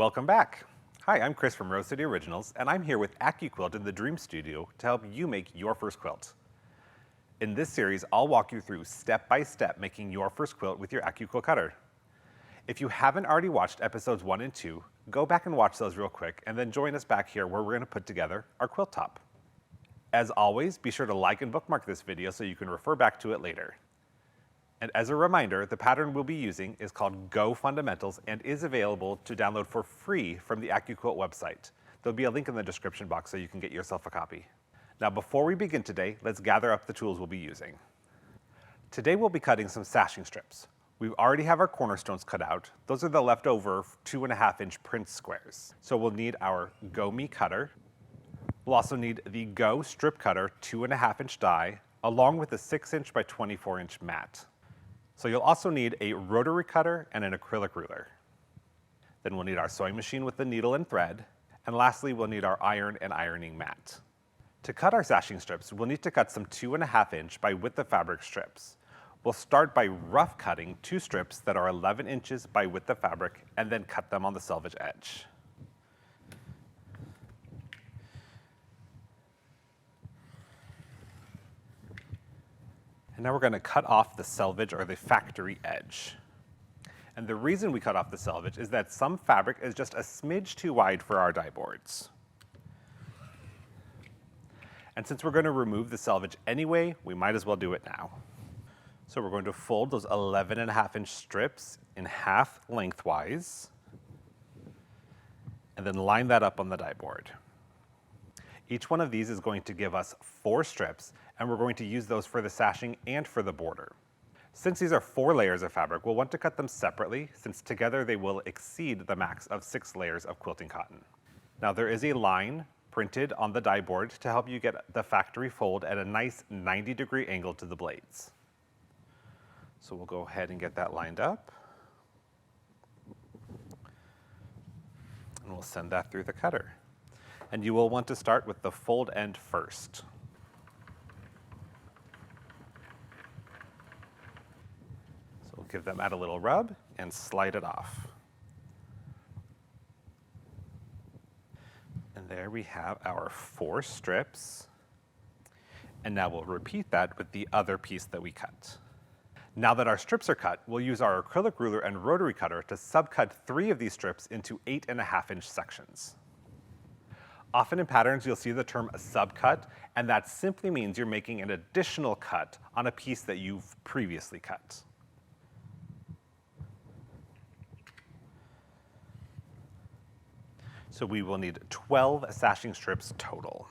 Welcome back. Hi, I'm Chris from Rose City Originals, and I'm here with AccuQuilt in the Dream Studio to help you make your first quilt. In this series, I'll walk you through step by step making your first quilt with your AccuQuilt cutter. If you haven't already watched episodes 1 and 2, go back and watch those real quick, and then join us back here where we're going to put together our quilt top. As always, be sure to like and bookmark this video so you can refer back to it later. And as a reminder, the pattern we'll be using is called Go Fundamentals and is available to download for free from the AccuQuilt website. There'll be a link in the description box so you can get yourself a copy. Now before we begin today, let's gather up the tools we'll be using. Today we'll be cutting some sashing strips. We already have our cornerstones cut out. Those are the leftover 2.5-inch print squares. So we'll need our Go Me cutter. We'll also need the Go strip cutter 2.5-inch die, along with a 6-inch by 24-inch mat. So you'll also need a rotary cutter and an acrylic ruler. Then we'll need our sewing machine with the needle and thread. And lastly, we'll need our iron and ironing mat. To cut our sashing strips, we'll need to cut some 2.5-inch by width of fabric strips. We'll start by rough cutting 2 strips that are 11 inches by width of fabric and then cut them on the selvage edge. And now we're going to cut off the selvage or the factory edge. And the reason we cut off the selvage is that some fabric is just a smidge too wide for our die boards. And since we're going to remove the selvage anyway, we might as well do it now. So we're going to fold those 11.5-inch strips in half lengthwise, and then line that up on the die board. Each one of these is going to give us 4 strips, and we're going to use those for the sashing and for the border. Since these are 4 layers of fabric, we'll want to cut them separately, since together they will exceed the max of 6 layers of quilting cotton. Now there is a line printed on the die board to help you get the factory fold at a nice 90-degree angle to the blades. So we'll go ahead and get that lined up. And we'll send that through the cutter. And you will want to start with the fold end first. So we'll give that mat a little rub and slide it off. And there we have our 4 strips. And now we'll repeat that with the other piece that we cut. Now that our strips are cut, we'll use our acrylic ruler and rotary cutter to subcut 3 of these strips into 8.5-inch sections. Often in patterns, you'll see the term subcut, and that simply means you're making an additional cut on a piece that you've previously cut. So we will need 12 sashing strips total.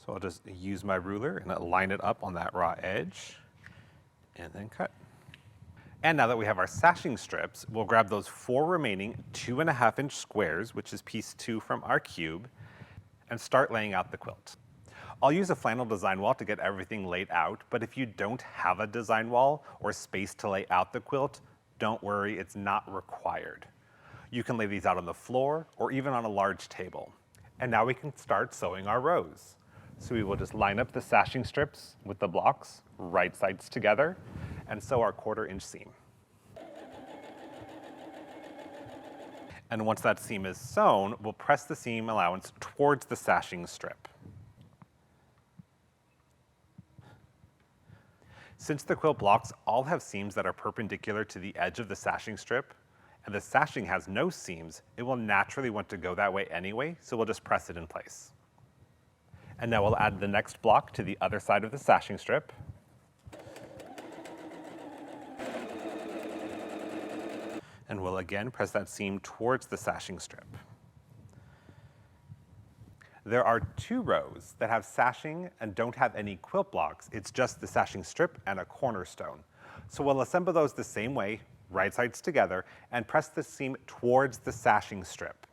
So I'll just use my ruler and line it up on that raw edge, and then cut. And now that we have our sashing strips, we'll grab those 4 remaining 2.5-inch squares, which is piece 2 from our cube, and start laying out the quilt. I'll use a flannel design wall to get everything laid out, but if you don't have a design wall or space to lay out the quilt, don't worry, it's not required. You can lay these out on the floor or even on a large table. And now we can start sewing our rows. So we will just line up the sashing strips with the blocks, right sides together, and sew our 1/4-inch seam. And once that seam is sewn, we'll press the seam allowance towards the sashing strip. Since the quilt blocks all have seams that are perpendicular to the edge of the sashing strip, and the sashing has no seams, it will naturally want to go that way anyway, so we'll just press it in place. And now we'll add the next block to the other side of the sashing strip. And we'll again press that seam towards the sashing strip. There are 2 rows that have sashing and don't have any quilt blocks. It's just the sashing strip and a cornerstone. So we'll assemble those the same way, right sides together, and press the seam towards the sashing strip.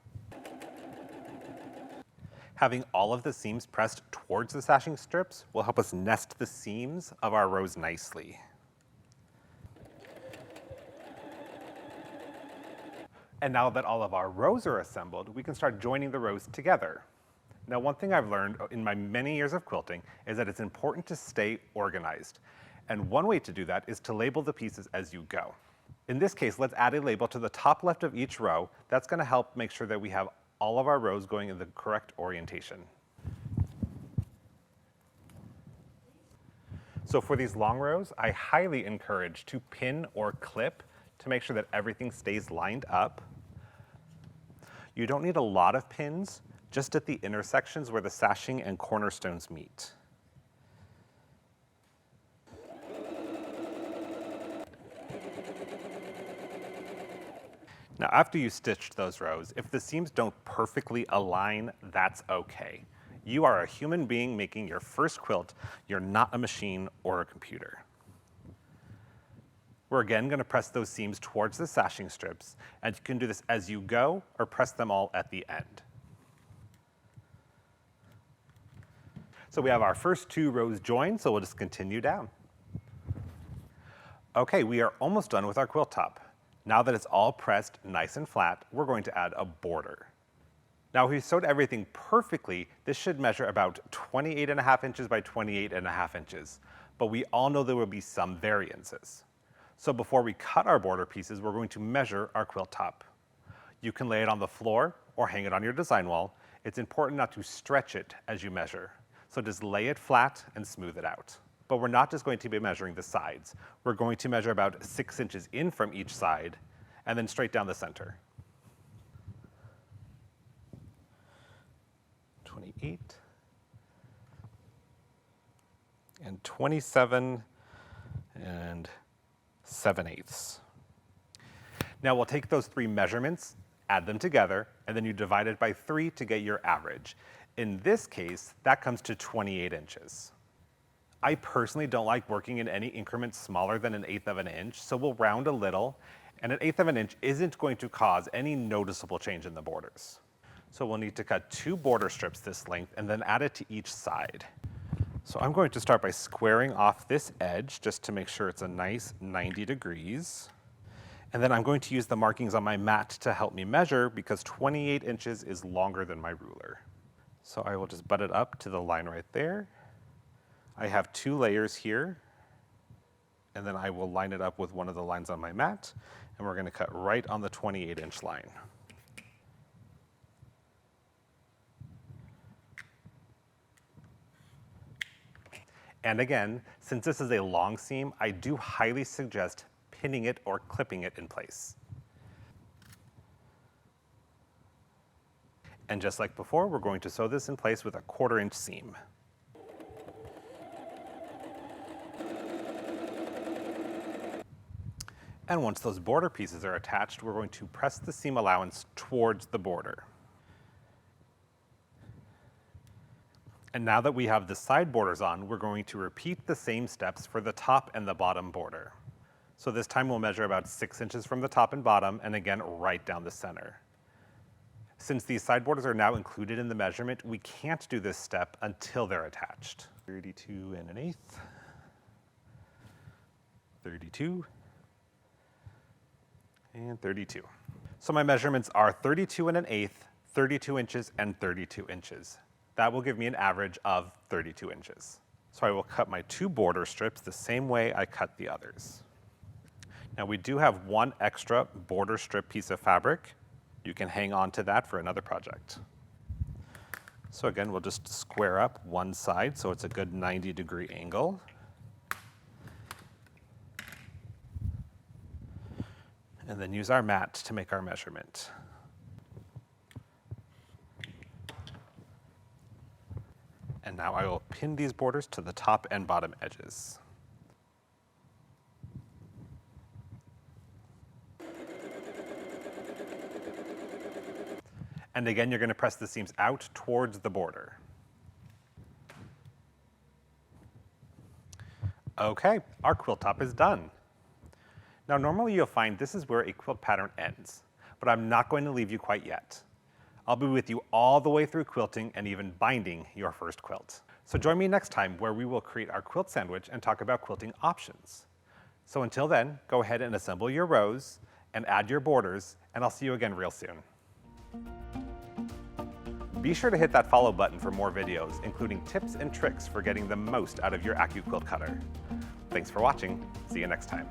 Having all of the seams pressed towards the sashing strips will help us nest the seams of our rows nicely. And now that all of our rows are assembled, we can start joining the rows together. Now, one thing I've learned in my many years of quilting is that it's important to stay organized. And one way to do that is to label the pieces as you go. In this case, let's add a label to the top left of each row. That's going to help make sure that we have all of our rows going in the correct orientation. So for these long rows, I highly encourage to pin or clip to make sure that everything stays lined up. You don't need a lot of pins, just at the intersections where the sashing and cornerstones meet. Now, after you stitched those rows, if the seams don't perfectly align, that's okay. You are a human being making your first quilt. You're not a machine or a computer. We're again going to press those seams towards the sashing strips, and you can do this as you go or press them all at the end. So we have our first 2 rows joined, so we'll just continue down. Okay, we are almost done with our quilt top. Now that it's all pressed nice and flat, we're going to add a border. Now, if we sewed everything perfectly, this should measure about 28.5 inches by 28.5 inches, but we all know there will be some variances. So before we cut our border pieces, we're going to measure our quilt top. You can lay it on the floor or hang it on your design wall. It's important not to stretch it as you measure. So just lay it flat and smooth it out. But we're not just going to be measuring the sides. We're going to measure about 6 inches in from each side and then straight down the center. 28 and 27 and 7/8. Now we'll take those 3 measurements, add them together, and then you divide it by 3 to get your average. In this case, that comes to 28 inches. I personally don't like working in any increments smaller than 1/8 of an inch, so we'll round a little, and 1/8 of an inch isn't going to cause any noticeable change in the borders. So we'll need to cut 2 border strips this length and then add it to each side. So I'm going to start by squaring off this edge just to make sure it's a nice 90 degrees. And then I'm going to use the markings on my mat to help me measure because 28 inches is longer than my ruler. So I will just butt it up to the line right there. I have 2 layers here, and then I will line it up with one of the lines on my mat, and we're going to cut right on the 28-inch line. And again, since this is a long seam, I do highly suggest pinning it or clipping it in place. And just like before, we're going to sew this in place with a 1/4 inch seam. And once those border pieces are attached, we're going to press the seam allowance towards the border. And now that we have the side borders on, we're going to repeat the same steps for the top and the bottom border. So this time we'll measure about 6 inches from the top and bottom, and again, right down the center. Since these side borders are now included in the measurement, we can't do this step until they're attached. 32 1/8, 32, and 32. So my measurements are 32 1/8, 32 inches, and 32 inches. That will give me an average of 32 inches. So I will cut my 2 border strips the same way I cut the others. Now we do have 1 extra border strip piece of fabric. You can hang on to that for another project. So again, we'll just square up one side so it's a good 90-degree angle. And then use our mat to make our measurement. And now I will pin these borders to the top and bottom edges. And again, you're going to press the seams out towards the border. Okay, our quilt top is done. Now normally you'll find this is where a quilt pattern ends, but I'm not going to leave you quite yet. I'll be with you all the way through quilting and even binding your first quilt. So join me next time where we will create our quilt sandwich and talk about quilting options. So until then, go ahead and assemble your rows and add your borders, and I'll see you again real soon. Be sure to hit that follow button for more videos, including tips and tricks for getting the most out of your AccuQuilt cutter. Thanks for watching. See you next time.